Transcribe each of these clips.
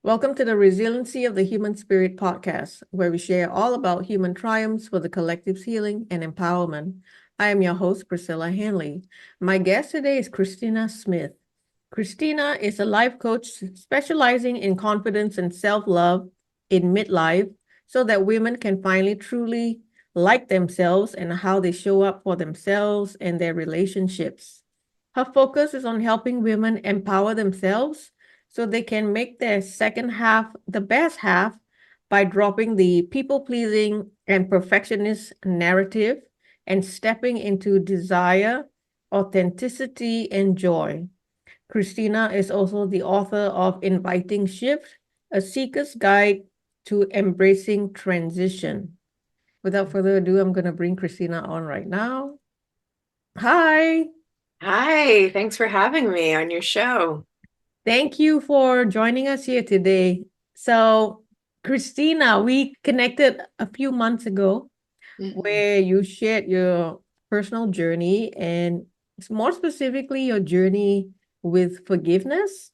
Welcome to the Resiliency of the Human Spirit podcast, where we share all about human triumphs for the collective's healing and empowerment. I am your host, Priscilla Hanley. My guest today is Christina Smith. Christina is a life coach specializing in confidence and self love in midlife so that women can finally truly like themselves and how they show up for themselves and their relationships. Her focus is on helping women empower themselves so they can make their second half the best half by dropping the people pleasing and perfectionist narrative and stepping into desire, authenticity, and joy. Christina is also the author of Inviting Shift, a seeker's guide to embracing transition. Without further ado, I'm going to bring Christina on right now. Hi. Hi, thanks for having me on your show. Thank you for joining us here today. So, Christina, we connected a few months ago Hmm. where you shared your personal journey and more specifically, your journey with forgiveness.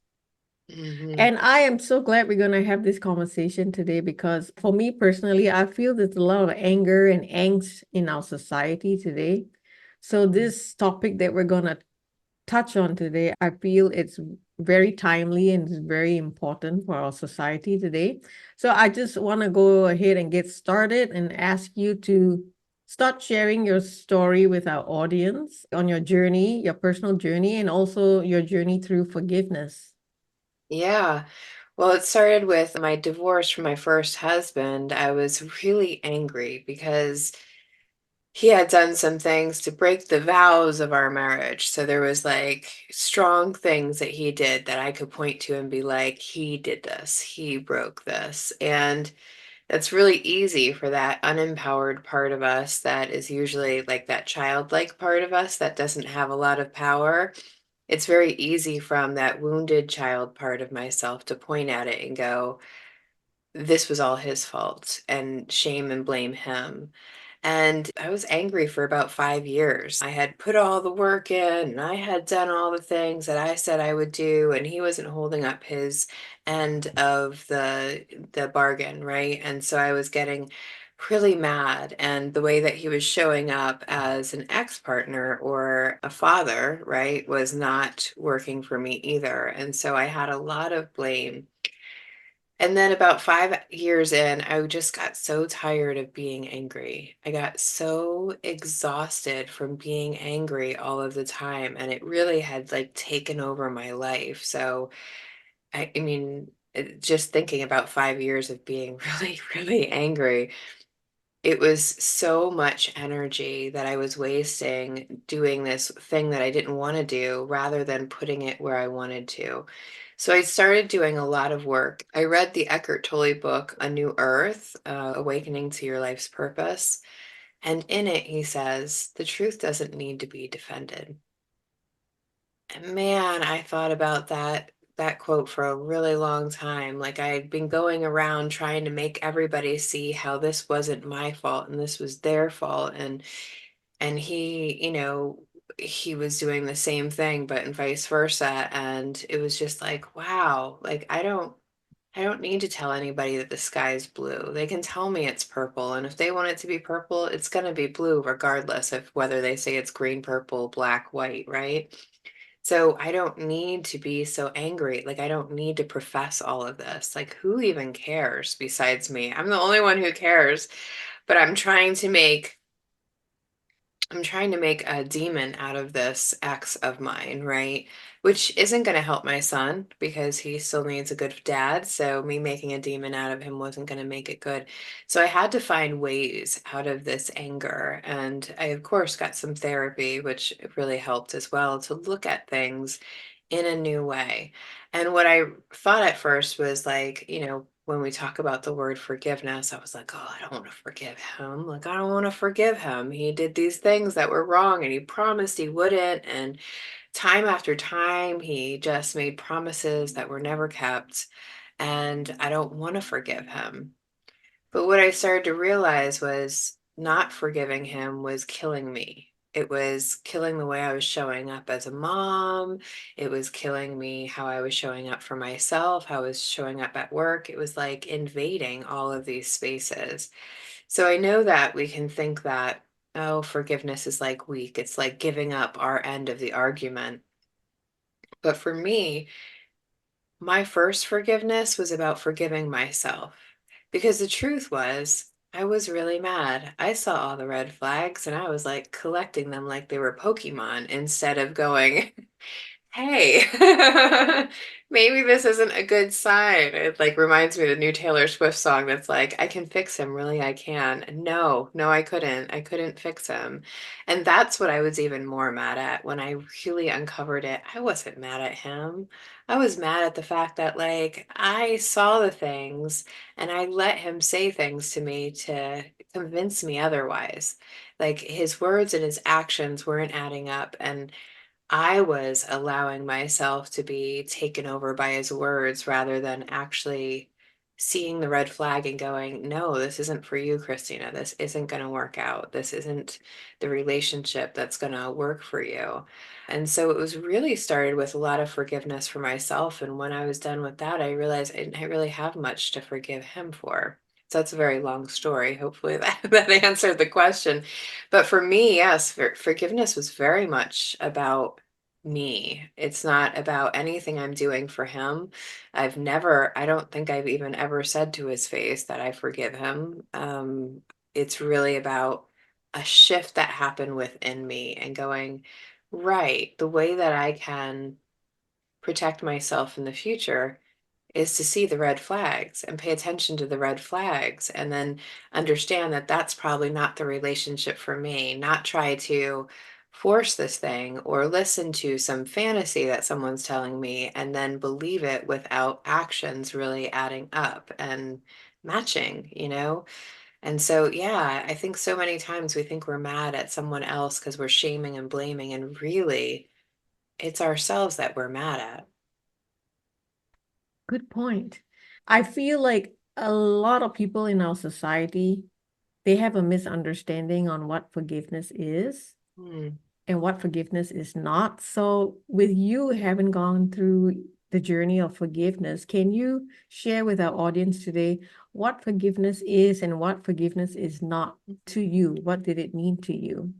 Hmm. And I am so glad we're going to have this conversation today because for me personally, I feel there's a lot of anger and angst in our society today. So, this topic that we're going to touch on today, I feel it's very timely and it's very important for our society today. So I just want to go ahead and get started and ask you to start sharing your story with our audience on your journey, your personal journey, and also your journey through forgiveness. Yeah. Well, it started with my divorce from my first husband. I was really angry because he had done some things to break the vows of our marriage. So there was like strong things that he did that I could point to and be like, he did this, he broke this. And that's really easy for that unempowered part of us that is usually like that childlike part of us that doesn't have a lot of power. It's very easy from that wounded child part of myself to point at it and go, this was all his fault, and shame and blame him. And I was angry for about 5 years. I had put all the work in and I had done all the things that I said I would do, and he wasn't holding up his end of the bargain, right? And so I was getting really mad. And the way that he was showing up as an ex-partner or a father, right, was not working for me either. And so I had a lot of blame. And then about 5 years in, I just got so tired of being angry. I got so exhausted from being angry all of the time, and it really had like taken over my life. So, just thinking about 5 years of being really, really angry, it was so much energy that I was wasting doing this thing that I didn't want to do rather than putting it where I wanted to. So I started doing a lot of work. I read the Eckhart Tolle book, A New Earth, Awakening to Your Life's Purpose. And in it, he says, the truth doesn't need to be defended. And man, I thought about that quote for a really long time. Like I had been going around trying to make everybody see how this wasn't my fault and this was their fault. And he, he was doing the same thing, but in vice versa. And it was just like, wow, like I don't need to tell anybody that the sky is blue. They can tell me it's purple, and if they want it to be purple, it's going to be blue regardless of whether they say it's green, purple, black, white, right? So I don't need to be so angry. Like I don't need to profess all of this. Like who even cares besides me? I'm the only one who cares, but I'm trying to make a demon out of this ex of mine, right? Which isn't going to help my son because he still needs a good dad. So me making a demon out of him wasn't going to make it good. So I had to find ways out of this anger. And I, of course, got some therapy, which really helped as well to look at things in a new way. And what I thought at first was like, when we talk about the word forgiveness, I was like, oh, I don't want to forgive him. Like, I don't want to forgive him. He did these things that were wrong and he promised he wouldn't. And time after time, he just made promises that were never kept. And I don't want to forgive him. But what I started to realize was not forgiving him was killing me. It was killing the way I was showing up as a mom. It was killing me how I was showing up for myself, how I was showing up at work. It was like invading all of these spaces. So I know that we can think that, oh, forgiveness is like weak. It's like giving up our end of the argument. But for me, my first forgiveness was about forgiving myself. Because the truth was, I was really mad. I saw all the red flags and I was like collecting them like they were Pokemon instead of going, hey, maybe this isn't a good sign. It like reminds me of the new Taylor Swift song that's like, I can fix him, really, I can. No, no, I couldn't. I couldn't fix him. And that's what I was even more mad at when I really uncovered it. I wasn't mad at him. I was mad at the fact that like I saw the things and I let him say things to me to convince me otherwise. Like his words and his actions weren't adding up. And I was allowing myself to be taken over by his words rather than actually seeing the red flag and going, no, this isn't for you, Christina. This isn't going to work out. This isn't the relationship that's going to work for you. And so it was really started with a lot of forgiveness for myself. And when I was done with that, I realized I didn't really have much to forgive him for. So that's a very long story. Hopefully that answered the question. But for me, yes, forgiveness was very much about me. It's not about anything I'm doing for him. I don't think I've even ever said to his face that I forgive him. It's really about a shift that happened within me and going, right, the way that I can protect myself in the future is to see the red flags and pay attention to the red flags and then understand that that's probably not the relationship for me, not try to force this thing or listen to some fantasy that someone's telling me and then believe it without actions really adding up and matching. And so, yeah, I think so many times we think we're mad at someone else because we're shaming and blaming, and really, it's ourselves that we're mad at. Good point. I feel like a lot of people in our society, they have a misunderstanding on what forgiveness is Hmm. and what forgiveness is not. So, with you having gone through the journey of forgiveness, can you share with our audience today what forgiveness is and what forgiveness is not to you? What did it mean to you?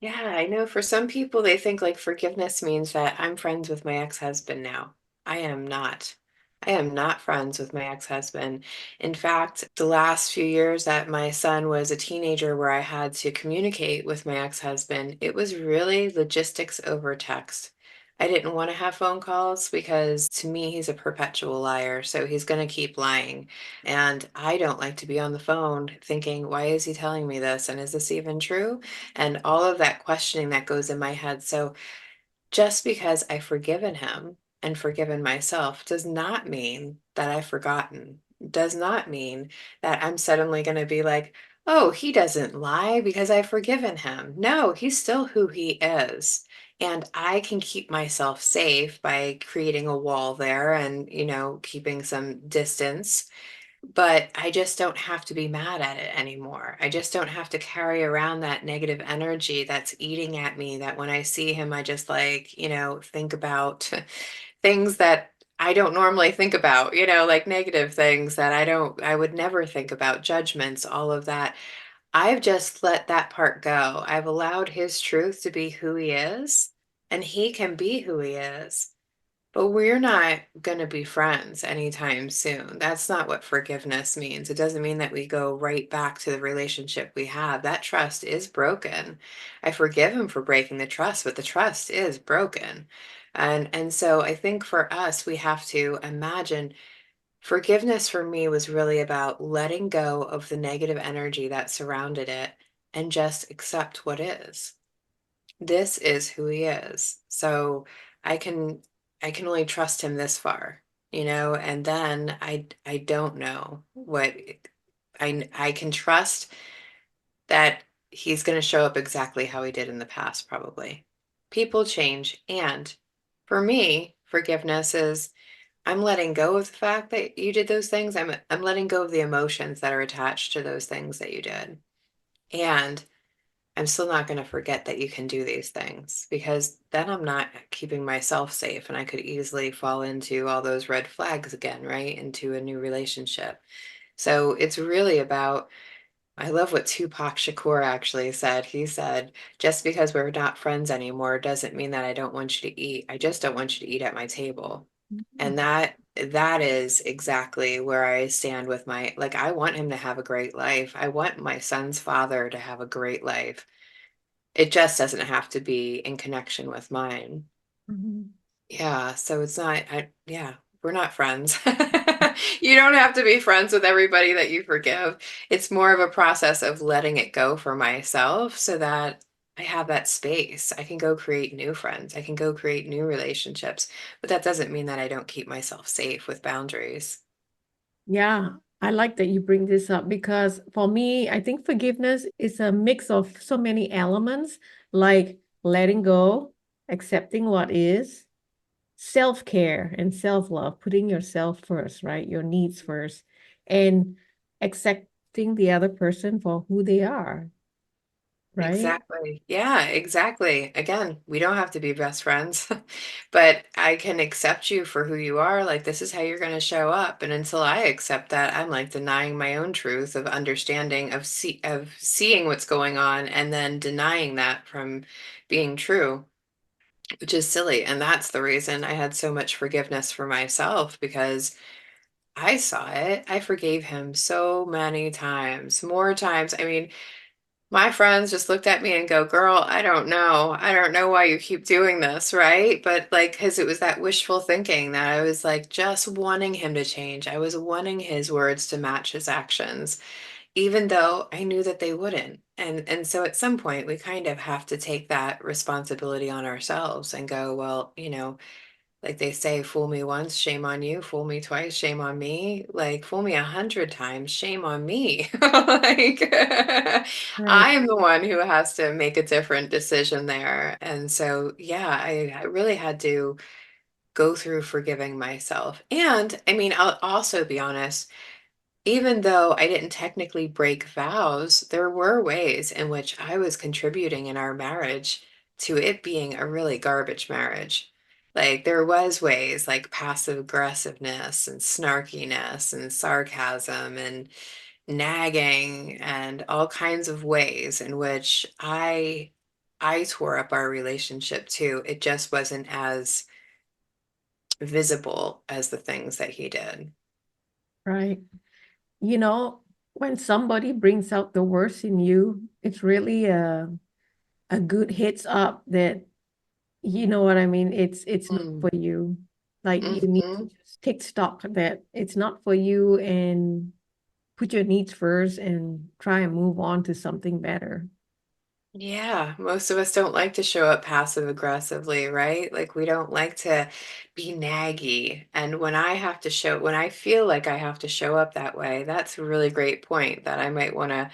Yeah, I know for some people, they think like forgiveness means that I'm friends with my ex-husband now. I am not. I am not friends with my ex-husband. In fact, the last few years that my son was a teenager where I had to communicate with my ex-husband, it was really logistics over text. I didn't want to have phone calls because to me, he's a perpetual liar. So he's going to keep lying. And I don't like to be on the phone thinking, why is he telling me this? And is this even true? And all of that questioning that goes in my head. So just because I've forgiven him and forgiven myself does not mean that I've forgotten, does not mean that I'm suddenly going to be like, oh, he doesn't lie because I've forgiven him. No, he's still who he is. And I can keep myself safe by creating a wall there and, keeping some distance, but I just don't have to be mad at it anymore. I just don't have to carry around that negative energy that's eating at me, that when I see him, I just like, think about things that I don't normally think about, like negative things that I would never think about, judgments, all of that. I've just let that part go. I've allowed his truth to be who he is, and he can be who he is. But we're not going to be friends anytime soon. That's not what forgiveness means. It doesn't mean that we go right back to the relationship we have. That trust is broken. I forgive him for breaking the trust, but the trust is broken. And so I think for us, we have to imagine forgiveness for me was really about letting go of the negative energy that surrounded it and just accept what is. This is who he is. So I can I can only trust him this far, and then I don't know what I can trust that he's going to show up exactly how he did in the past probably. People change, and for me, forgiveness is I'm letting go of the fact that you did those things. I'm letting go of the emotions that are attached to those things that you did. And I'm still not going to forget that you can do these things, because then I'm not keeping myself safe and I could easily fall into all those red flags again, right? Into a new relationship. So it's really about, I love what Tupac Shakur actually said. He said, just because we're not friends anymore doesn't mean that I don't want you to eat. I just don't want you to eat at my table. And Mhm. that is exactly where I stand with my, like, I want him to have a great life. I want my son's father to have a great life. It just doesn't have to be in connection with mine. Mhm. Yeah, so it's not, yeah, we're not friends. You don't have to be friends with everybody that you forgive. It's more of a process of letting it go for myself so that I have that space. I can go create new friends. I can go create new relationships. But that doesn't mean that I don't keep myself safe with boundaries. Yeah, I like that you bring this up because for me, I think forgiveness is a mix of so many elements like letting go, accepting what is, self-care and self-love, putting yourself first, right? Your needs first, and accepting the other person for who they are, right? Exactly. Yeah, exactly. Again, we don't have to be best friends, but I can accept you for who you are. Like, this is how you're going to show up. And until I accept that, I'm like denying my own truth of understanding, of seeing what's going on and then denying that from being true, which is silly. And that's the reason I had so much forgiveness for myself, because I saw it. I forgave him so many times, more times. I mean, my friends just looked at me and go, "Girl, I don't know. I don't know why you keep doing this," right? But like, because it was that wishful thinking that I was like just wanting him to change. I was wanting his words to match his actions, even though I knew that they wouldn't. And so at some point we kind of have to take that responsibility on ourselves and go, well, like they say, fool me once, shame on you. Fool me twice, shame on me. Like, fool me 100 times, shame on me. Like, I Right. am the one who has to make a different decision there. And so, yeah, I really had to go through forgiving myself. And I mean, I'll also be honest, even though I didn't technically break vows, there were ways in which I was contributing in our marriage to it being a really garbage marriage. Like, there was ways like passive aggressiveness and snarkiness and sarcasm and nagging and all kinds of ways in which I tore up our relationship too. It just wasn't as visible as the things that he did. Right. You know, when somebody brings out the worst in you, it's really a good heads up that you know what I mean. It's not Mm. for you. Like you need to Hmm. just take stock that it's not for you and put your needs first and try and move on to something better. Yeah, most of us don't like to show up passive aggressively, right? Like, we don't like to be naggy. And when I feel like I have to show up that way, that's a really great point that I might want to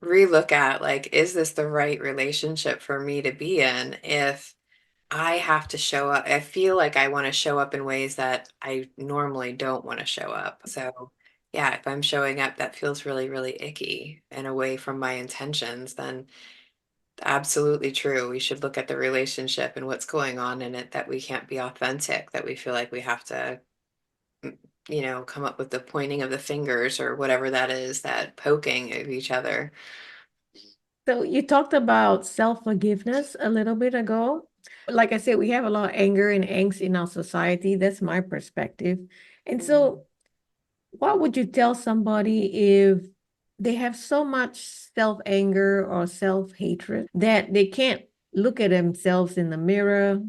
relook at. Like, is this the right relationship for me to be in if I have to show up? I feel like I want to show up in ways that I normally don't want to show up. So, yeah, if I'm showing up that feels really, really icky and away from my intentions, then absolutely true. We should look at the relationship and what's going on in it, that we can't be authentic, that we feel like we have to, mm, come up with the pointing of the fingers or whatever that is, that poking of each other. So you talked about self-forgiveness a little bit ago. Like I said, we have a lot of anger and angst in our society. That's my perspective. And Mm. so what would you tell somebody if they have so much self-anger or self-hatred that they can't look at themselves in the mirror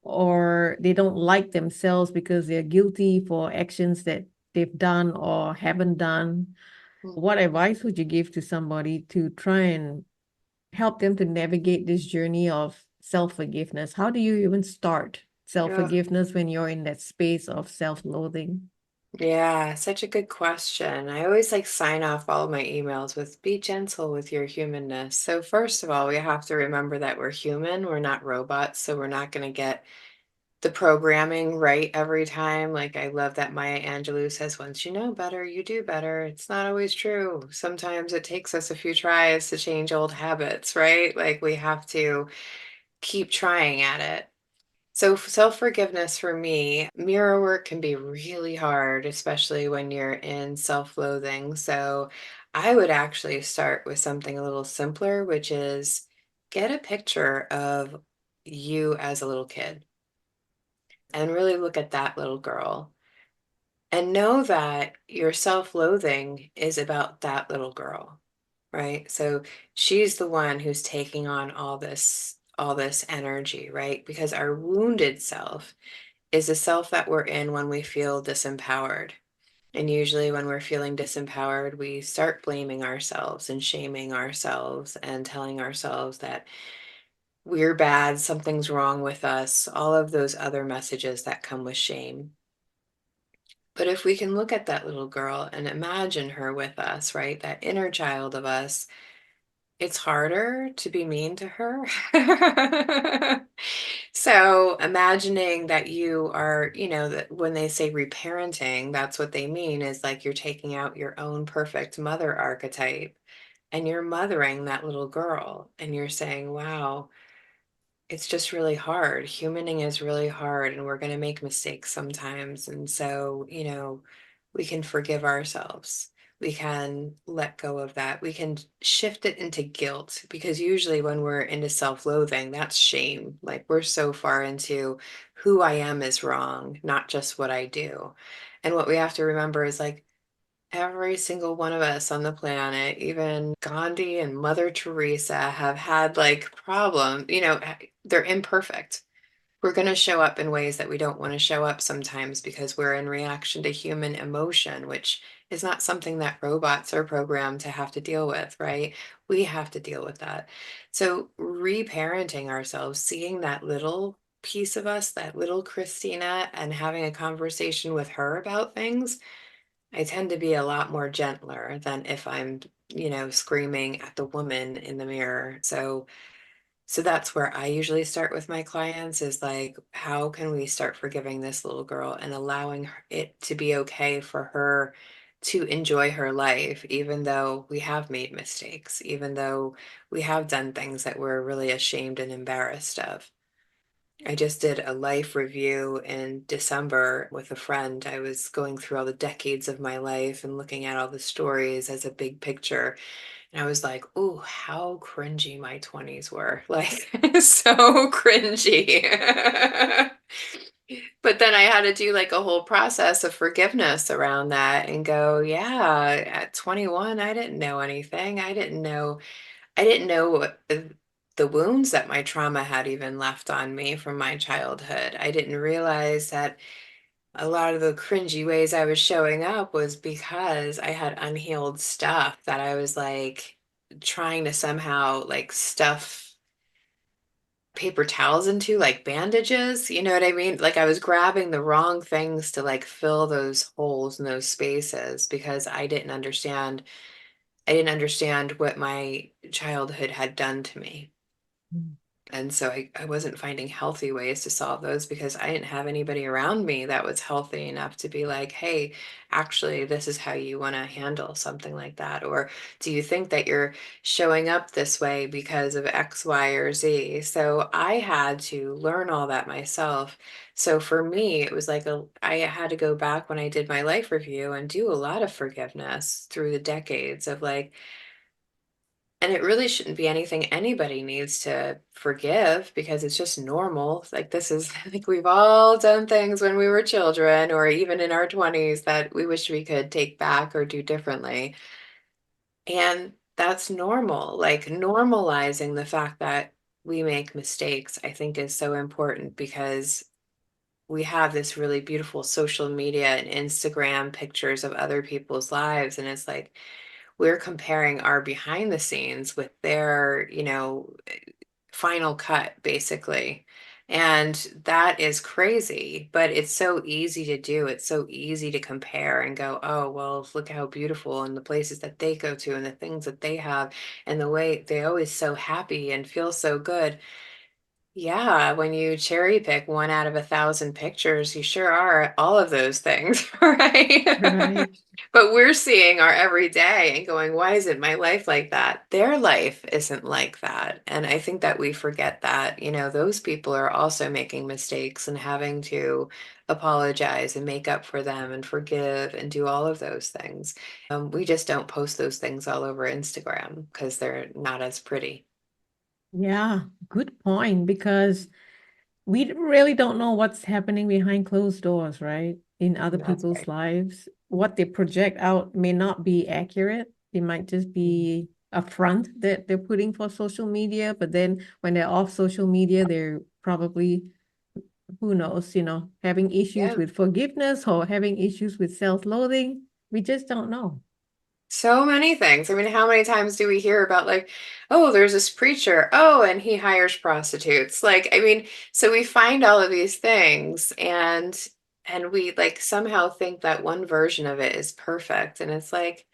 or they don't like themselves because they're guilty for actions that they've done or haven't done? What advice would you give to somebody to try and help them to navigate this journey of self-forgiveness? How do you even start Yeah. self-forgiveness when you're in that space of self-loathing? Yeah, such a good question. I always like sign off all of my emails with be gentle with your humanness. So first of all, we have to remember that we're human, we're not robots, so we're not going to get the programming right every time. Like, I love that Maya Angelou says, once you know better, you do better. It's not always true. Sometimes it takes us a few tries to change old habits, right? Like, we have to keep trying at it. So, self-forgiveness for me, mirror work can be really hard, especially when you're in self-loathing. So, I would actually start with something a little simpler, which is get a picture of you as a little kid and really look at that little girl and know that your self-loathing is about that little girl, right? So she's the one who's taking on all this energy, right? Because our wounded self is the self that we're in when we feel disempowered. And usually when we're feeling disempowered, we start blaming ourselves and shaming ourselves and telling ourselves that we're bad, something's wrong with us, all of those other messages that come with shame. But if we can look at that little girl and imagine her with us, right? That inner child of us, it's harder to be mean to her. So imagining that you are, that when they say reparenting, that's what they mean is like you're taking out your own perfect mother archetype and you're mothering that little girl and you're saying, wow, it's just really hard. Humaning is really hard, and we're going to make mistakes sometimes. And so, we can forgive ourselves. We can let go of that. We can shift it into guilt because usually when we're into self loathing, that's shame. Like we're so far into who I am is wrong, not just what I do. And what we have to remember is like, every single one of us on the planet, even Gandhi and Mother Teresa, have had like problems, they're imperfect. We're going to show up in ways that we don't want to show up sometimes because we're in reaction to human emotion, which is not something that robots are programmed to have to deal with, right? We have to deal with that. So, reparenting ourselves, seeing that little piece of us, that little Christina, and having a conversation with her about things, I tend to be a lot more gentler than if I'm, screaming at the woman in the mirror. So that's where I usually start with my clients is like, how can we start forgiving this little girl and allowing it to be okay for her to enjoy her life, even though we have made mistakes, even though we have done things that we're really ashamed and embarrassed of. I just did a life review in December with a friend. I was going through all the decades of my life and looking at all the stories as a big picture. And I was like, "Ooh, how cringy my 20s were." Like, so cringy. But then I had to do like a whole process of forgiveness around that and go, yeah, at 21, I didn't know anything. I didn't know what the wounds that my trauma had even left on me from my childhood. I didn't realize that a lot of the cringy ways I was showing up was because I had unhealed stuff that I was like trying to somehow like stuff paper towels into, like bandages. You know what I mean? Like I was grabbing the wrong things to like fill those holes and those spaces because I didn't understand what my childhood had done to me. And so I wasn't finding healthy ways to solve those because I didn't have anybody around me that was healthy enough to be like, hey, actually, this is how you want to handle something like that. Or do you think that you're showing up this way because of X, Y, or Z? So I had to learn all that myself. So for me, it was like I had to go back when I did my life review and do a lot of forgiveness through the decades of like, and it really shouldn't be anything anybody needs to forgive because it's just normal. Like this is, I think we've all done things when we were children or even in our 20s that we wish we could take back or do differently. And that's normal. Like normalizing the fact that we make mistakes, I think is so important because we have this really beautiful social media and Instagram pictures of other people's lives. And it's like, we're comparing our behind the scenes with their, final cut, basically. And that is crazy, but it's so easy to do. It's so easy to compare and go, oh, well, look how beautiful and the places that they go to and the things that they have and the way they're always so happy and feel so good. Yeah, when you cherry pick one out of 1,000 pictures, you sure are all of those things, right? Right. But we're seeing our everyday and going, why isn't my life like that? Their life isn't like that. And I think that we forget that, those people are also making mistakes and having to apologize and make up for them and forgive and do all of those things. We just don't post those things all over Instagram because they're not as pretty. Yeah, good point. Because we really don't know what's happening behind closed doors, right? In other That's people's right. lives. What they project out may not be accurate. It might just Mhm. be a front that they're putting for social media. But then when they're off social media, they're probably, who knows, having issues Yeah. with forgiveness or having issues with self-loathing. We just don't know. So many things. I mean, how many times do we hear about like, oh, there's this preacher, oh, and he hires prostitutes. Like, I mean, so we find all of these things and we like somehow think that one version of it is perfect. And it's like,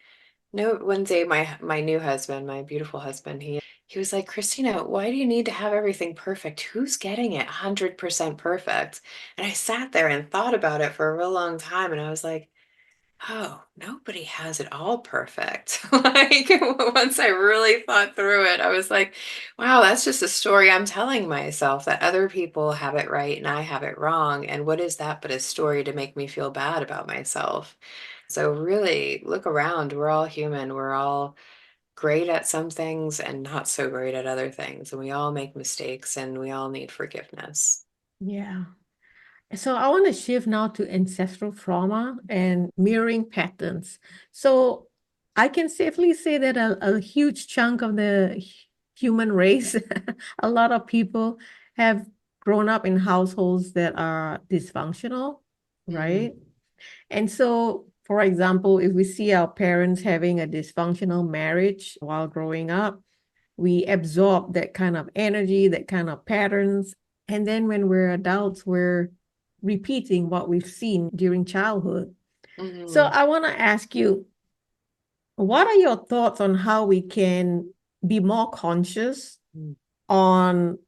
no, one day my new husband, my beautiful husband, he was like, Christina, why do you need to have everything perfect? Who's getting it 100% perfect? And I sat there and thought about it for a real long time and I was like, oh, nobody has it all perfect. Like once I really thought through it, I was like, wow, that's just a story I'm telling myself that other people have it right and I have it wrong. And what is that but a story to make me feel bad about myself? So really look around. We're all human. We're all great at some things and not so great at other things. And we all make mistakes and we all need forgiveness. Yeah. So I want to shift now to ancestral trauma and mirroring patterns. So I can safely say that a huge chunk of the human race, a lot of people have grown up in households that are dysfunctional, Mm, right? And so, for example, if we see our parents having a dysfunctional marriage while growing up, we absorb that kind of energy, that kind of patterns. And then when we're adults, we're repeating what we've seen during childhood. So mhm. I want to ask you, what are your thoughts on how we can be more conscious Mm. on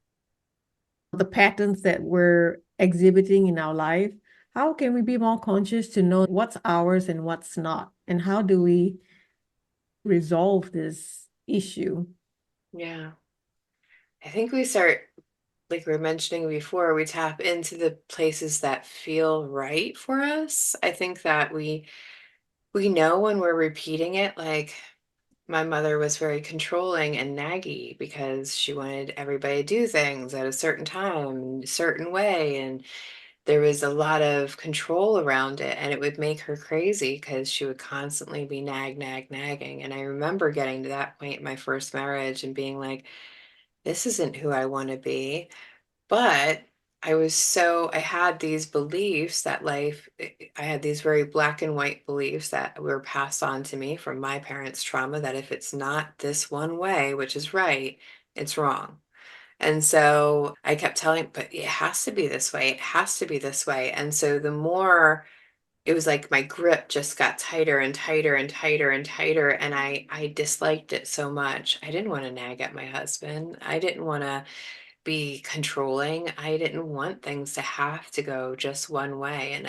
the patterns that we're exhibiting in our life? How can we be more conscious to know what's ours and what's not? And how do we resolve this issue? Yeah. I think we start like we were mentioning before, we tap into the places that feel right for us. I think that we know when we're repeating it, like my mother was very controlling and naggy because she wanted everybody to do things at a certain time, a certain way, and there was a lot of control around it, and it would make her crazy because she would constantly be nagging. And I remember getting to that point in my first marriage and being like, this isn't who I want to be. But I had these beliefs that I had these very black and white beliefs that were passed on to me from my parents' trauma that if it's not this one way, which is right, it's wrong. And so I kept telling, but it has to be this way. It has to be this way. And so the more it was like my grip just got tighter and tighter and tighter and tighter. And I disliked it so much. I didn't want to nag at my husband. I didn't want to be controlling. I didn't want things to have to go just one way. And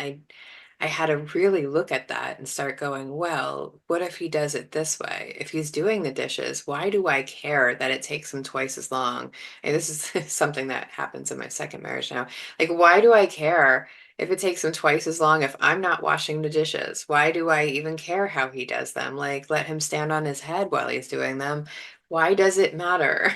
I had to really look at that and start going, well, what if he does it this way? If he's doing the dishes, why do I care that it takes him twice as long? And this is something that happens in my second marriage now. Like, why do I care if it takes him twice as long if I'm not washing the dishes? Why do I even care how he does them? Like, let him stand on his head while he's doing them. Why does it matter?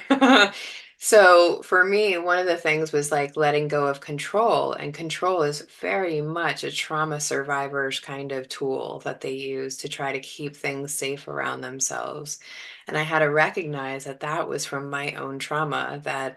So for me, one of the things was like letting go of control, and control is very much a trauma survivor's kind of tool that they use to try to keep things safe around themselves. And I had to recognize that that was from my own trauma, that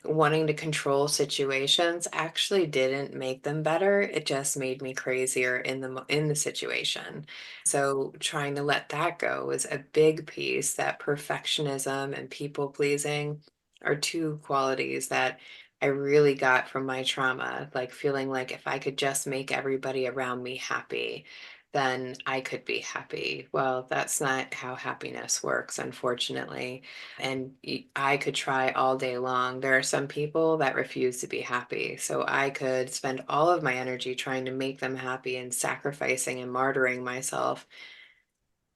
wanting to control situations actually didn't make them better. It just made me crazier in the situation. So trying to let that go was a big piece, that perfectionism and people pleasing are two qualities that I really got from my trauma, like feeling like if I could just make everybody around me happy, then I could be happy. Well, that's not how happiness works, unfortunately. And I could try all day long. There are some people that refuse to be happy. So I could spend all of my energy trying to make them happy and sacrificing and martyring myself,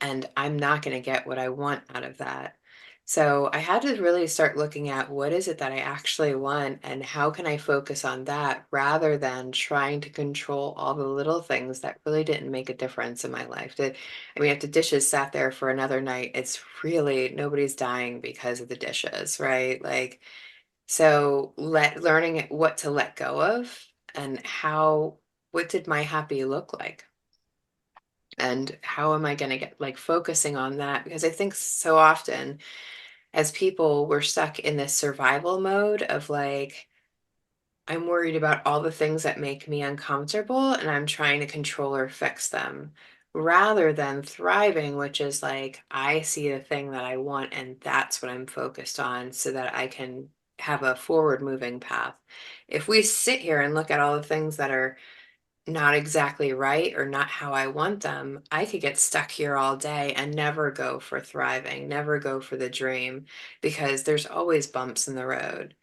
and I'm not going to get what I want out of that. So I had to really start looking at what is it that I actually want and how can I focus on that rather than trying to control all the little things that really didn't make a difference in my life. I mean, if the dishes sat there for another night, it's really nobody's dying because of the dishes, right? Like, so learning what to let go of and what did my happy look like? And how am I going to get like focusing on that? Because I think so often as people, we're stuck in this survival mode of like, I'm worried about all the things that make me uncomfortable and I'm trying to control or fix them rather than thriving, which is like, I see the thing that I want and that's what I'm focused on so that I can have a forward moving path. If we sit here and look at all the things that are not exactly right or not how I want them, I could get stuck here all day and never go for thriving, never go for the dream because there's always bumps in the road.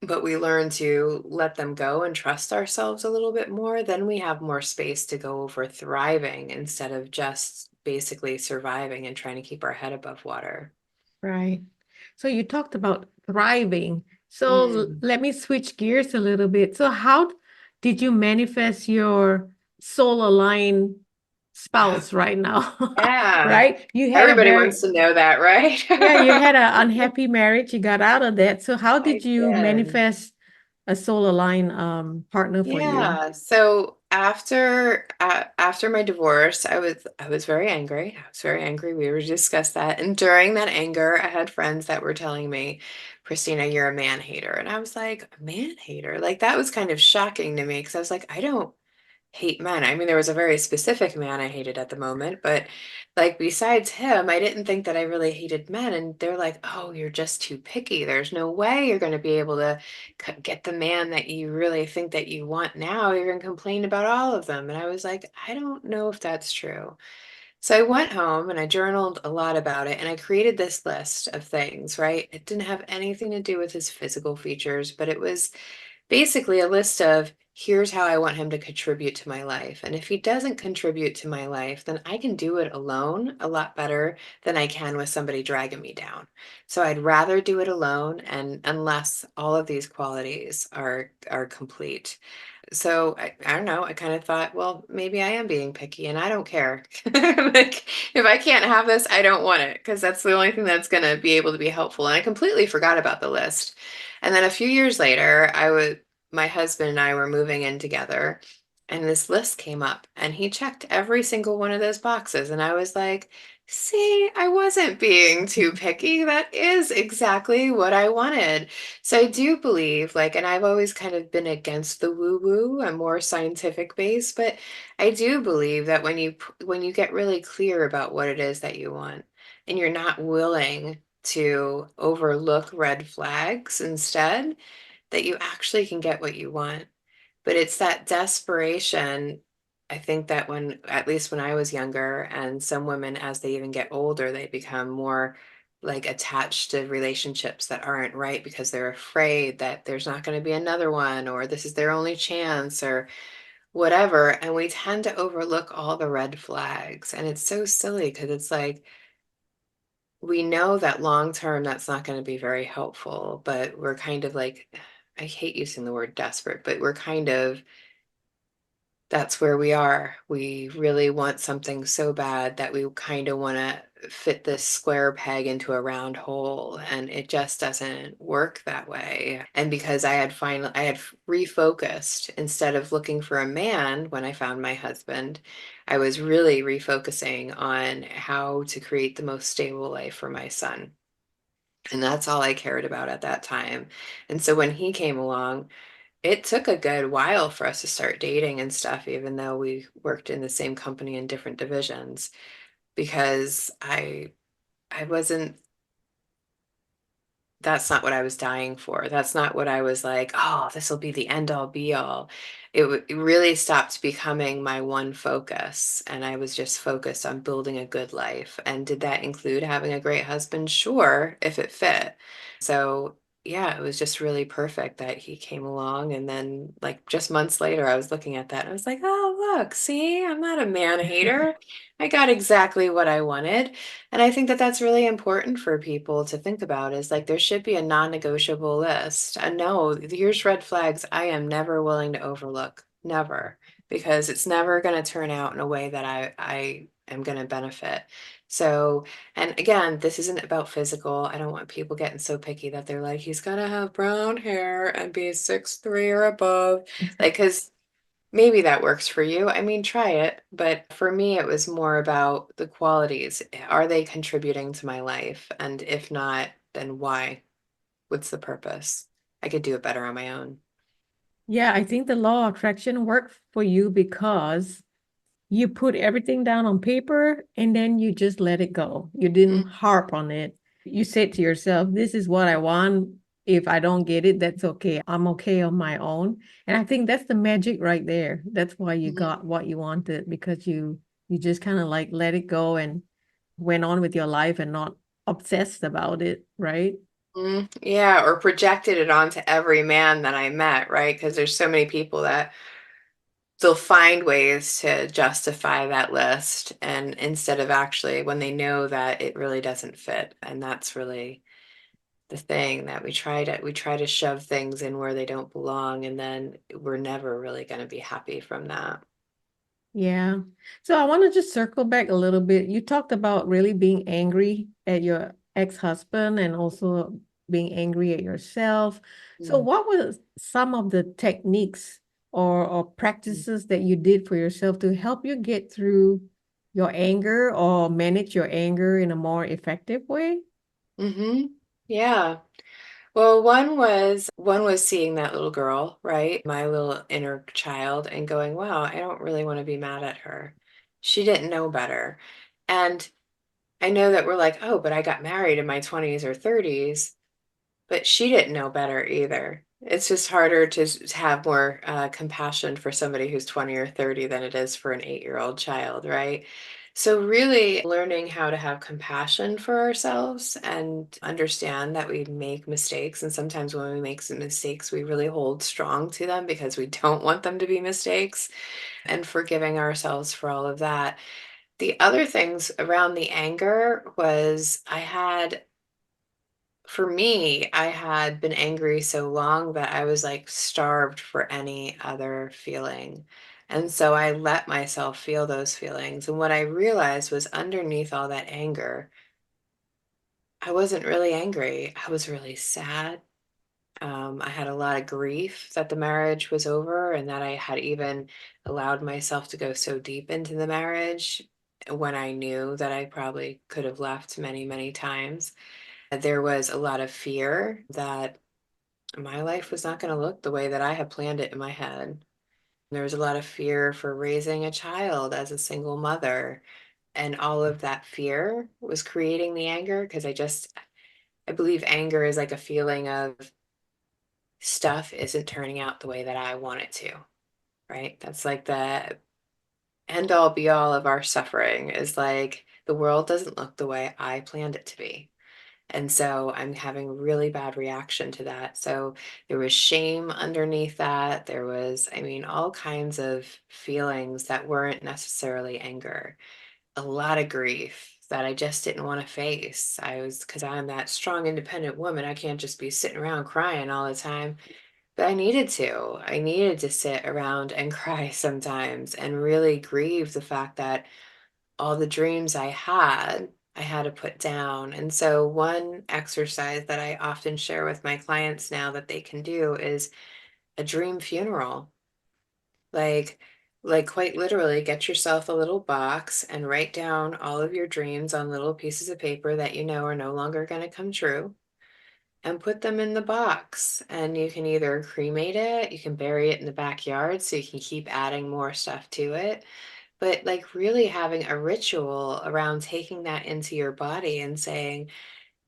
But we learn to let them go and trust ourselves a little bit more, then we have more space to go over thriving instead of just basically surviving and trying to keep our head above water. Right. So you talked about thriving. So Mm. let me switch gears a little bit. So how did you manifest your soul aligned spouse right now? Yeah. Right? You had a Everybody wants very, to know that, right? yeah, you had an unhappy marriage. You got out of that. So how did I you did. manifest a soul aligned partner for you? Yeah. So after my divorce, I was very angry. I was very angry. We were discussed that. And during that anger, I had friends that were telling me, Christina, you're a man hater. And I was like, a man hater? Like that was kind of shocking to me because I was like, I don't hate men. I mean, there was a very specific man I hated at the moment, but like besides him, I didn't think that I really hated men. And they're like, oh, you're just too picky. There's no way you're going to be able to get the man that you really think that you want now. You're going to complain about all of them. And I was like, I don't know if that's true. So I went home and I journaled a lot about it and I created this list of things, right? It didn't have anything to do with his physical features, but it was basically a list of here's how I want him to contribute to my life. And if he doesn't contribute to my life, then I can do it alone a lot better than I can with somebody dragging me down. So I'd rather do it alone and unless all of these qualities are complete. So I don't know, I kind of thought, well, maybe I am being picky and I don't care. Like if I can't have this, I don't want it because that's the only thing that's going to be able to be helpful. And I completely forgot about the list. And then a few years later, my husband and I were moving in together and this list came up and he checked every single one of those boxes. And I was like, see, I wasn't being too picky. That is exactly what I wanted. So I do believe, like, and I've always kind of been against the woo-woo. I'm more scientific based, but I do believe that when you get really clear about what it is that you want, and you're not willing to overlook red flags instead, that you actually can get what you want. But it's that desperation. I think that at least when I was younger, and some women, as they even get older, they become more like attached to relationships that aren't right because they're afraid that there's not going to be another one, or this is their only chance, or whatever. And we tend to overlook all the red flags. And it's so silly because it's like, we know that long term that's not going to be very helpful, but we're kind of like, I hate using the word desperate, but we're kind of that's where we are. We really want something so bad that we kind of want to fit this square peg into a round hole, and it just doesn't work that way. And because I had refocused instead of looking for a man when I found my husband, I was really refocusing on how to create the most stable life for my son. And that's all I cared about at that time. And so when he came along, it took a good while for us to start dating and stuff, even though we worked in the same company in different divisions, because I wasn't that's not what I was dying for. That's not what I was like, oh, this will be the end all be all. It really stopped becoming my one focus. And I was just focused on building a good life. And did that include having a great husband? Sure, if it fit. So, yeah, it was just really perfect that he came along. And then, like, just months later, I was looking at that and I was like, oh, look, see, I'm not a man hater. I got exactly what I wanted. And I think that that's really important for people to think about is like there should be a non-negotiable list. And no, here's red flags I am never willing to overlook. Never. Because it's never going to turn out in a way that I am going to benefit. So, and again, this isn't about physical. I don't want people getting so picky that they're like, he's got to have brown hair and be 6'3" or above. Like, because maybe that works for you. I mean, try it. But for me, it was more about the qualities. Are they contributing to my life? And if not, then why? What's the purpose? I could do it better on my own. Yeah, I think the law of attraction worked for you because you put everything down on paper and then you just let it go. You didn't Mm, harp on it. You said to yourself, this is what I want. If I don't get it, that's okay. I'm okay on my own. And I think that's the magic right there. That's why you mhm, got what you wanted because you just kind of like let it go and went on with your life and not obsessed about it, right? yeah, or projected it onto every man that I met, right? Because there's so many people that they'll find ways to justify that list. And instead of actually, when they know that it really doesn't fit. And that's really the thing that we try to shove things in where they don't belong, and then we're never really going to be happy from that. Yeah. So I want to just circle back a little bit. You talked about really being angry at your ex-husband and also being angry at yourself. So Mm. what were some of the techniques or practices that you did for yourself to help you get through your anger or manage your anger in a more effective way? Mm-hmm. Yeah. Well, one was seeing that little girl, right? My little inner child, and going, wow, I don't really want to be mad at her. She didn't know better. And I know that we're like, oh, but I got married in my 20s or 30s. But she didn't know better either. It's just harder to have more compassion for somebody who's 20 or 30 than it is for an 8-year-old child, right? So, really learning how to have compassion for ourselves and understand that we make mistakes. And sometimes when we make some mistakes, we really hold strong to them because we don't want them to be mistakes, and forgiving ourselves for all of that. The other things around the anger was for me, I had been angry so long that I was like starved for any other feeling. And so I let myself feel those feelings. And what I realized was underneath all that anger, I wasn't really angry. I was really sad. I had a lot of grief that the marriage was over and that I had even allowed myself to go so deep into the marriage when I knew that I probably could have left many, many times. There was a lot of fear that my life was not going to look the way that I had planned it in my head. There was a lot of fear for raising a child as a single mother. And all of that fear was creating the anger because I believe anger is like a feeling of stuff isn't turning out the way that I want it to, right? That's like the end all be all of our suffering is like the world doesn't look the way I planned it to be. And so I'm having a really bad reaction to that. So there was shame underneath that. There was, I mean, all kinds of feelings that weren't necessarily anger, a lot of grief that I just didn't want to face. Because I'm that strong, independent woman, I can't just be sitting around crying all the time. But I needed to. I needed to sit around and cry sometimes and really grieve the fact that all the dreams I had to put down. And so, one exercise that I often share with my clients now that they can do is a dream funeral. Like, like quite literally, get yourself a little box and write down all of your dreams on little pieces of paper that you know are no longer going to come true and put them in the box. And you can either cremate it, you can bury it in the backyard so you can keep adding more stuff to it, but like really having a ritual around taking that into your body and saying,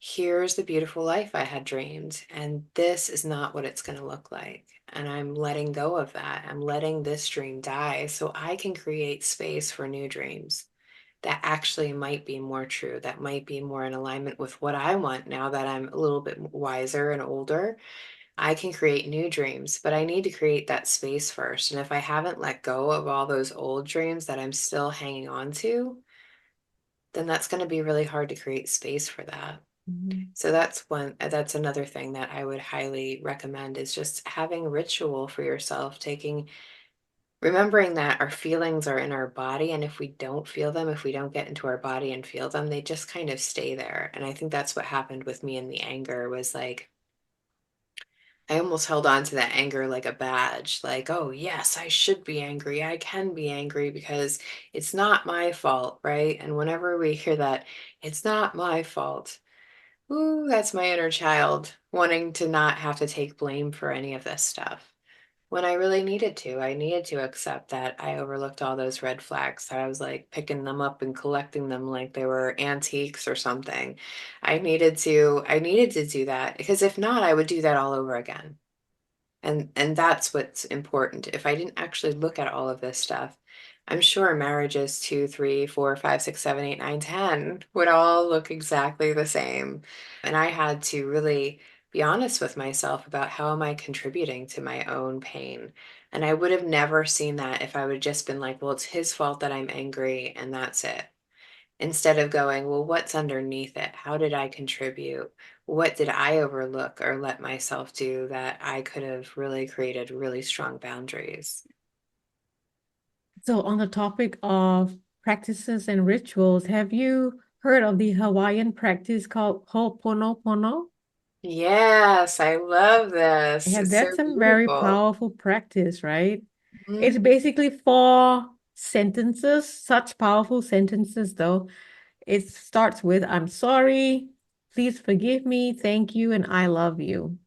here's the beautiful life I had dreamed, and this is not what it's going to look like. And I'm letting go of that. I'm letting this dream die so I can create space for new dreams that actually might be more true, that might be more in alignment with what I want now that I'm a little bit wiser and older. I can create new dreams, but I need to create that space first. And if I haven't let go of all those old dreams that I'm still hanging on to, then that's going to be really hard to create space for that. Mhm. So that's another thing that I would highly recommend is just having ritual for yourself, remembering that our feelings are in our body. And if we don't feel them, if we don't get into our body and feel them, they just kind of stay there. And I think that's what happened with me in the anger was like, I almost held on to that anger like a badge, like, oh, yes, I should be angry. I can be angry because it's not my fault, right? And whenever we hear that, it's not my fault, ooh, that's my inner child wanting to not have to take blame for any of this stuff. When I really needed to, I needed to accept that I overlooked all those red flags, that I was like picking them up and collecting them like they were antiques or something. I needed to do that because if not, I would do that all over again. And that's what's important. If I didn't actually look at all of this stuff, I'm sure marriages 2, 3, 4, 5, 6, 7, 8, 9, 10 would all look exactly the same. And I had to really be honest with myself about how am I contributing to my own pain. And I would have never seen that if I would have just been like, well, it's his fault that I'm angry and that's it. Instead of going, well, what's underneath it? How did I contribute? What did I overlook or let myself do that I could have really created really strong boundaries? So, on the topic of practices and rituals, have you heard of the Hawaiian practice called Ho'oponopono? Yes, I love this. Yeah, It's so that's a very beautiful. powerful practice, right? It's Mhm. basically four sentences, such powerful sentences, though. It starts with, I'm sorry, please forgive me, thank you, and I love you.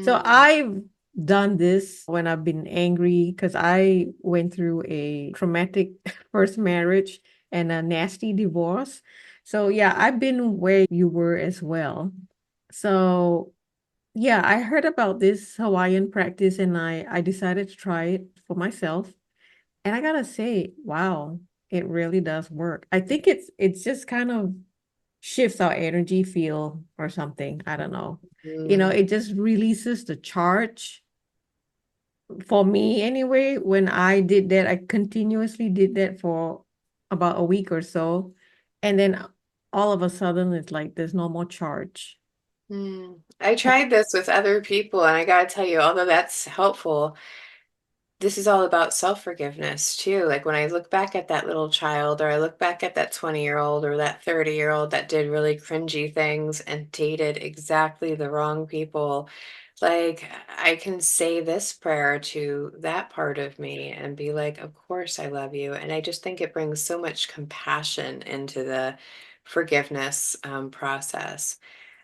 So Mm, I've done this when I've been angry because I went through a traumatic first marriage and a nasty divorce. So yeah, I've been where you were as well. So yeah, I heard about this Hawaiian practice and I decided to try it for myself. And I gotta say, wow, it really does work. I think it's just kind of shifts our energy field or something. I don't know. mm, It just releases the charge for me anyway. When I did that, I continuously did that for about a week or so. And then all of a sudden, it's like there's no more charge. mm. I tried this with other people, and I gotta tell you, although that's helpful, this is all about self-forgiveness too. Like when I look back at that little child, or I look back at that 20-year-old or that 30-year-old that did really cringy things and dated exactly the wrong people, like I can say this prayer to that part of me and be like, of course I love you. And I just think it brings so much compassion into the forgiveness process.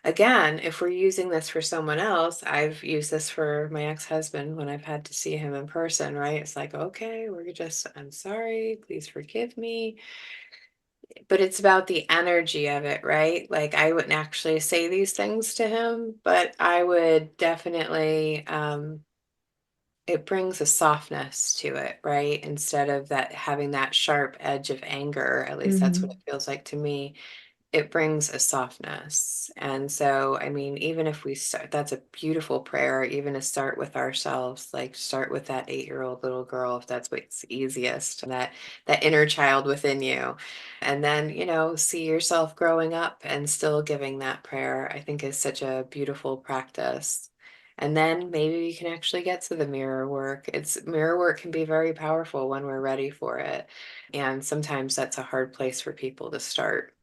Again, if we're using this for someone else, I've used this for my ex-husband when I've had to see him in person, right? It's like, okay, I'm sorry, please forgive me. But it's about the energy of it, right? Like I wouldn't actually say these things to him, but I would definitely, it brings a softness to it, right? Instead of that having that sharp edge of anger, at least that's what it Mhm. feels like to me, it brings a softness. And so, I mean, even if we start, that's a beautiful prayer, even to start with ourselves, like start with that 8-year-old little girl, if that's what's easiest, that inner child within you. And then, see yourself growing up and still giving that prayer, I think is such a beautiful practice. And then maybe you can actually get to the mirror work. Mirror work can be very powerful when we're ready for it. And sometimes that's a hard place for people to start.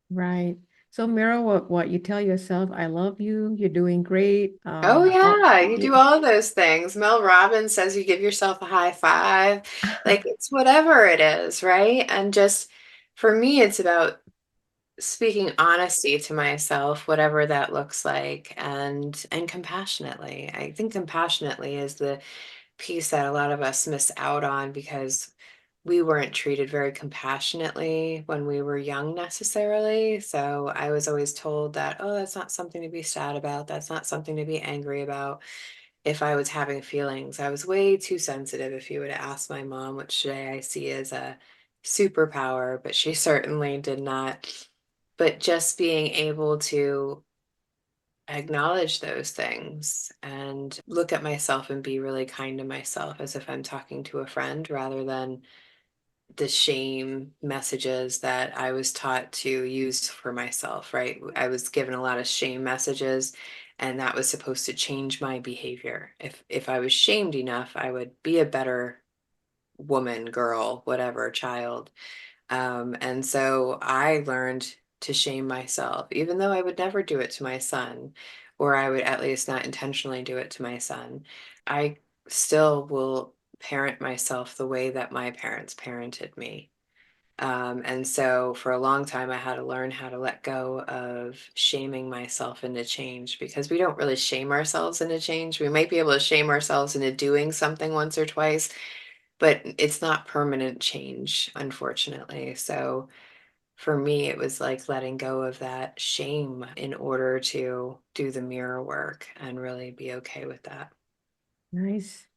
Right. So mirror what you tell yourself, I love you, you're doing great. Oh yeah, you Yeah. do all those things. Mel Robbins says you give yourself a high five. Like it's whatever it is, right? And just for me, it's about speaking honesty to myself, whatever that looks like, and compassionately. I think compassionately is the piece that a lot of us miss out on because we weren't treated very compassionately when we were young necessarily. So I was always told that, oh, that's not something to be sad about. That's not something to be angry about. If I was having feelings, I was way too sensitive. If you would ask my mom, which today I see as a superpower, but she certainly did not. But just being able to acknowledge those things and look at myself and be really kind to myself as if I'm talking to a friend rather than the shame messages that I was taught to use for myself, right? I was given a lot of shame messages and that was supposed to change my behavior. If I was shamed enough, I would be a better woman, girl, whatever, child. And so I learned to shame myself, even though I would never do it to my son, or I would at least not intentionally do it to my son. I still will parent myself the way that my parents parented me. And so for a long time, I had to learn how to let go of shaming myself into change because we don't really shame ourselves into change. We might be able to shame ourselves into doing something once or twice, but it's not permanent change, unfortunately. So for me, it was like letting go of that shame in order to do the mirror work and really be okay with that. Nice.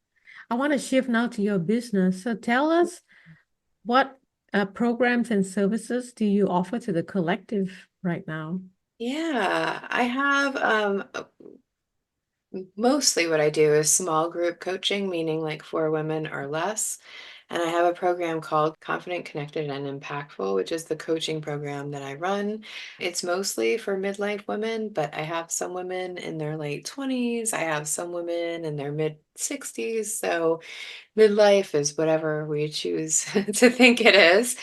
I want to shift now to your business. So tell us what programs and services do you offer to the collective right now? Yeah, I have mostly what I do is small group coaching, meaning like 4 women or less. And I have a program called Confident, Connected, and Impactful, which is the coaching program that I run. It's mostly for midlife women, but I have some women in their late 20s. I have some women in their mid 60s. So midlife is whatever we choose to think it is.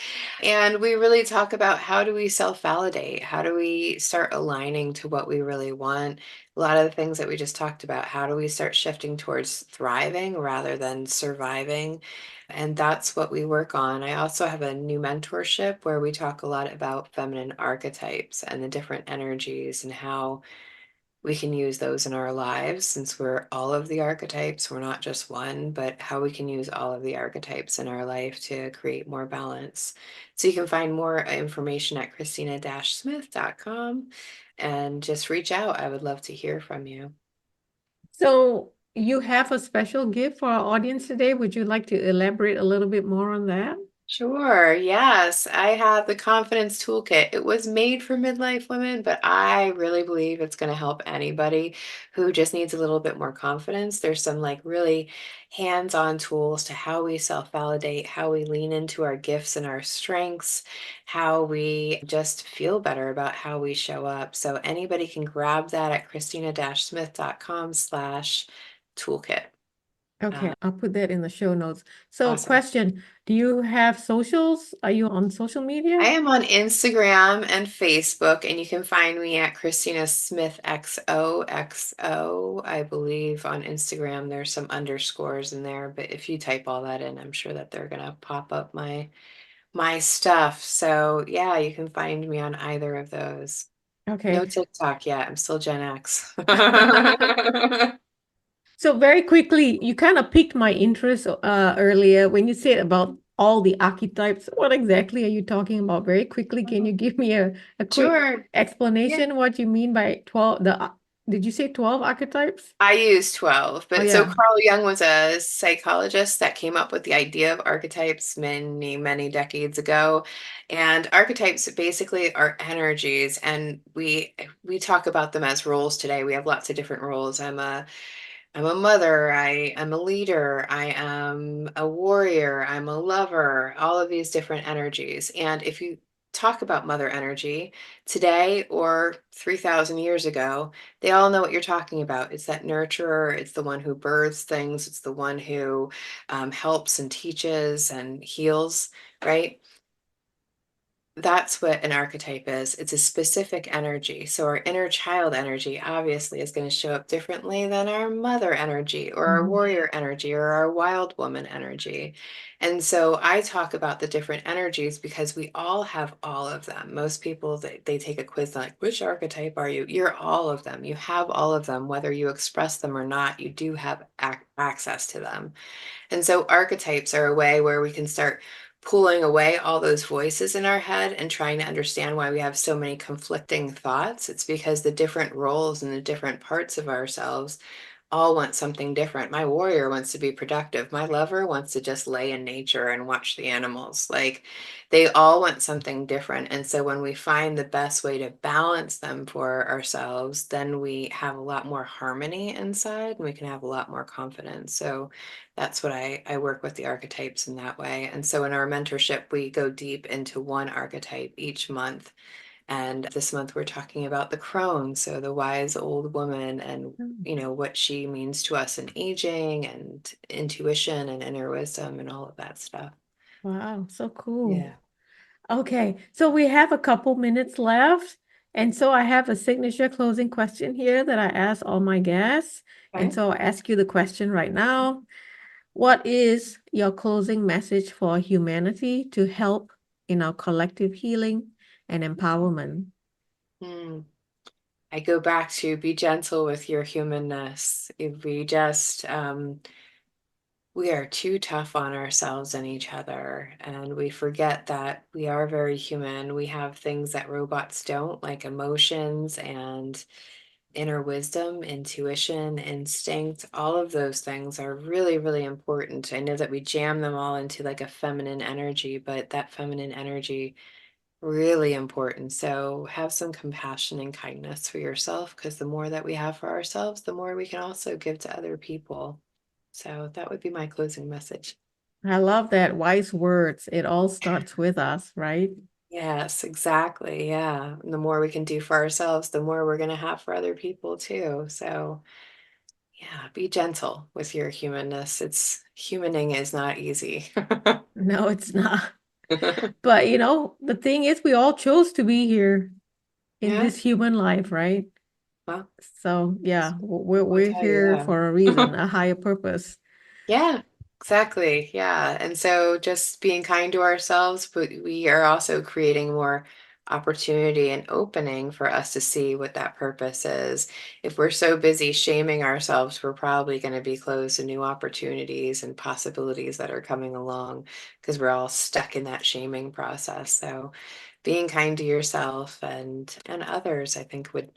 And we really talk about how do we self validate? How do we start aligning to what we really want? A lot of the things that we just talked about, how do we start shifting towards thriving rather than surviving? And that's what we work on. I also have a new mentorship where we talk a lot about feminine archetypes and the different energies and how we can use those in our lives since we're all of the archetypes. We're not just one, but how we can use all of the archetypes in our life to create more balance. So you can find more information at christina-smith.com and just reach out. I would love to hear from you. So you have a special gift for our audience today. Would you like to elaborate a little bit more on that? Sure. Yes. I have the confidence toolkit. It was made for midlife women, but I really believe it's going to help anybody who just needs a little bit more confidence. There's some like really hands-on tools to how we self-validate, how we lean into our gifts and our strengths, how we just feel better about how we show up. So anybody can grab that at christina-smith.com/toolkit. Okay, I'll put that in the show notes. So, Awesome. question, do you have socials? Are you on social media? I am on Instagram and Facebook, and you can find me at Christina Smith XOXO. I believe on Instagram there's some underscores in there, but if you type all that in, I'm sure that they're gonna pop up my stuff. So yeah, you can find me on either of those. No Okay. TikTok yet. I'm still Gen X. So very quickly, you kind of piqued my interest earlier when you said about all the archetypes. What exactly are you talking about? Very quickly, can you give me a quick Sure. Yeah. explanation what you mean by 12? Did you say 12 archetypes? I use 12, Oh but so yeah. Carl Jung was a psychologist that came up with the idea of archetypes many, many decades ago. And archetypes basically are energies, and we talk about them as roles today. We have lots of different roles. I'm a mother, I am a leader, I am a warrior, I'm a lover, all of these different energies. And if you talk about mother energy today or 3,000 years ago, they all know what you're talking about. It's that nurturer, it's the one who births things, it's the one who helps and teaches and heals, right? That's what an archetype is. It's a specific energy. So our inner child energy obviously is going to show up differently than our mother energy or our Mhm. warrior energy or our wild woman energy. And so I talk about the different energies because we all have all of them. Most people they take a quiz like, which archetype are you? You're all of them. You have all of them, whether you express them or not, you do have access to them. And so archetypes are a way where we can start pulling away all those voices in our head and trying to understand why we have so many conflicting thoughts, it's because the different roles and the different parts of ourselves all want something different. My warrior wants to be productive. My lover wants to just lay in nature and watch the animals. Like they all want something different. And so when we find the best way to balance them for ourselves, then we have a lot more harmony inside and we can have a lot more confidence. So that's what I work with the archetypes in that way. And so in our mentorship, we go deep into one archetype each month. And this month we're talking about the crone, so the wise old woman, and Mm. what she means to us in aging and intuition and inner wisdom and all of that stuff. Wow, so cool. Yeah. Okay, so we have a couple minutes left. And so I have a signature closing question here that I ask all my guests. And Okay. so I'll ask you the question right now. What is your closing message for humanity to help in our collective healing and empowerment? Hmm. I go back to be gentle with your humanness. If we just we are too tough on ourselves and each other, and we forget that we are very human. We have things that robots don't, like emotions and inner wisdom, intuition, instinct. All of those things are really, really important. I know that we jam them all into like a feminine energy, but that feminine energy really important. So have some compassion and kindness for yourself, because the more that we have for ourselves, the more we can also give to other people. So that would be my closing message. I love that wise words. It all starts with us, right? Yes, exactly. Yeah. And the more we can do for ourselves, the more we're going to have for other people too. So, yeah, be gentle with your humanness. It's humaning is not easy. No, it's not. But the thing is, we all chose to be here in Yeah. this human life, right? Well, So yeah, I'll we're tell you here for a that. reason, a higher purpose. Yeah, exactly. Yeah. And so just being kind to ourselves, but we are also creating more opportunity and opening for us to see what that purpose is. If we're so busy shaming ourselves, we're probably going to be closed to new opportunities and possibilities that are coming along because we're all stuck in that shaming process. So being kind to yourself and others, I think would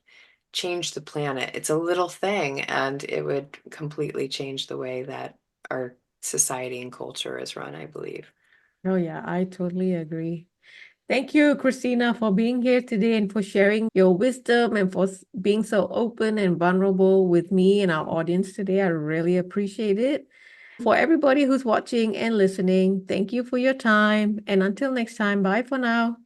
change the planet. It's a little thing, and it would completely change the way that our society and culture is run, I believe. Oh yeah, I totally agree. Thank you, Christina, for being here today and for sharing your wisdom and for being so open and vulnerable with me and our audience today. I really appreciate it. For everybody who's watching and listening, thank you for your time. And until next time, bye for now.